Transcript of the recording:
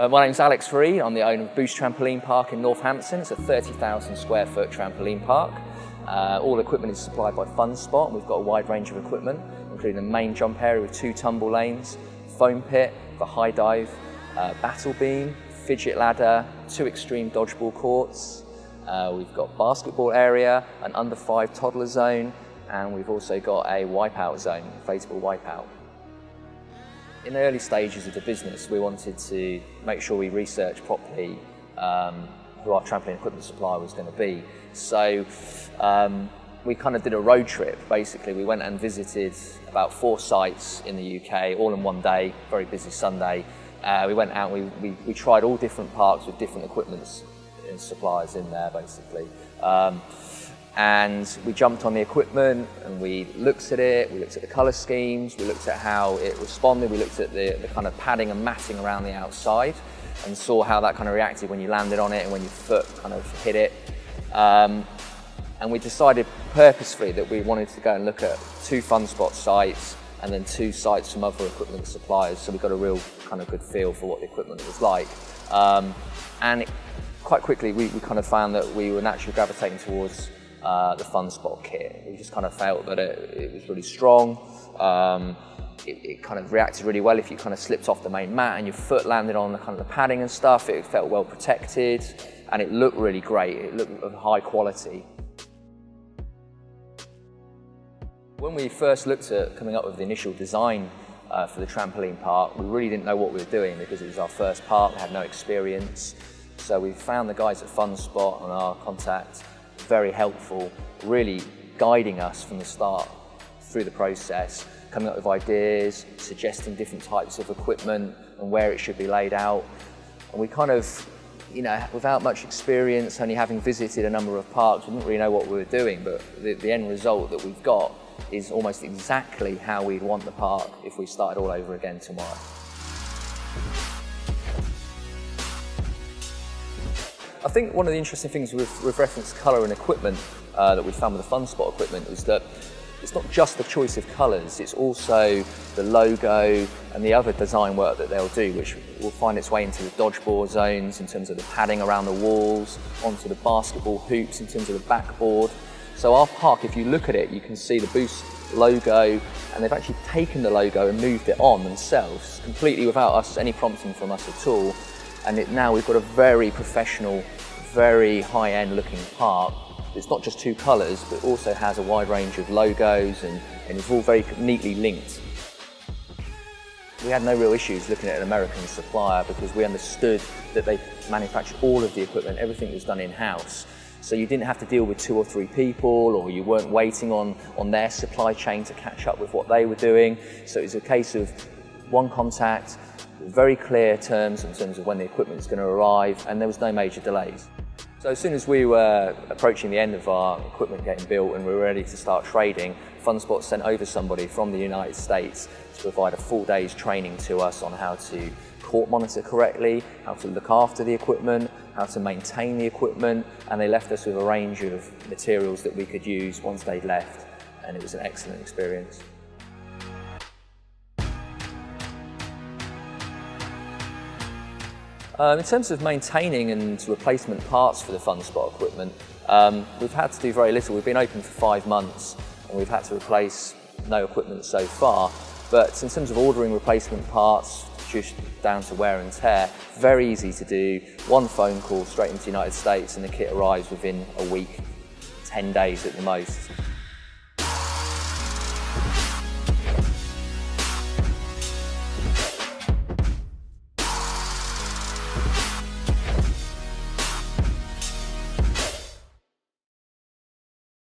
My name's Alex Reed. I'm the owner of Boost Trampoline Park in Northampton. It's a 30,000 square foot trampoline park. All equipment is supplied by FunSpot. We've got a wide range of equipment, including the main jump area with 2 tumble lanes, foam pit, the high dive, battle beam, fidget ladder, 2 extreme dodgeball courts. We've got basketball area, an under 5 toddler zone, and we've also got a wipeout zone, inflatable wipeout. In the early stages of the business, we wanted to make sure we researched properly who our trampoline equipment supplier was going to be. So we kind of did a road trip, basically. We went and visited about 4 sites in the UK, all in one day, very busy Sunday. We went out, we tried all different parks with different equipment and suppliers in there, basically. And we jumped on the equipment and we looked at it, we looked at the colour schemes, we looked at how it responded, we looked at the kind of padding and matting around the outside and saw how that kind of reacted when you landed on it and when your foot kind of hit it. And we decided purposefully that we wanted to go and look at 2 FunSpot sites and then 2 sites from other equipment suppliers, so we got a real kind of good feel for what the equipment was like. Quite quickly we kind of found that we were naturally gravitating towards the FunSpot kit. We just kind of felt that it was really strong. It kind of reacted really well if you kind of slipped off the main mat and your foot landed on the kind of the padding and stuff. It felt well protected and it looked really great. It looked of high quality. When we first looked at coming up with the initial design for the trampoline park, we really didn't know what we were doing because it was our first park, we had no experience. So we found the guys at FunSpot and our contact very helpful, really guiding us from the start through the process, coming up with ideas, suggesting different types of equipment and where it should be laid out. And we kind of, you know, without much experience, only having visited a number of parks, we didn't really know what we were doing, but the end result that we've got is almost exactly how we'd want the park if we started all over again tomorrow. I think one of the interesting things with reference to colour and equipment that we found with the FunSpot equipment is that it's not just the choice of colours, it's also the logo and the other design work that they'll do, which will find its way into the dodgeball zones in terms of the padding around the walls, onto the basketball hoops in terms of the backboard. So our park, if you look at it, you can see the Boost logo, and they've actually taken the logo and moved it on themselves, completely without any prompting from us at all. And now we've got a very professional, very high-end looking park. It's not just 2 colours, but also has a wide range of logos and it's all very neatly linked. We had no real issues looking at an American supplier because we understood that they manufactured all of the equipment, everything was done in-house. So you didn't have to deal with 2 or 3 people, or you weren't waiting on their supply chain to catch up with what they were doing. So it was a case of one contact, very clear terms in terms of when the equipment is going to arrive, and there was no major delays. So as soon as we were approaching the end of our equipment getting built and we were ready to start trading, FunSpot sent over somebody from the United States to provide a full day's training to us on how to court monitor correctly, how to look after the equipment, how to maintain the equipment, and they left us with a range of materials that we could use once they'd left, and it was an excellent experience. In terms of maintaining and replacement parts for the FunSpot equipment, we've had to do very little. We've been open for 5 months and we've had to replace no equipment so far. But in terms of ordering replacement parts, just down to wear and tear, very easy to do. 1 phone call straight into the United States and the kit arrives within a week, 10 days at the most.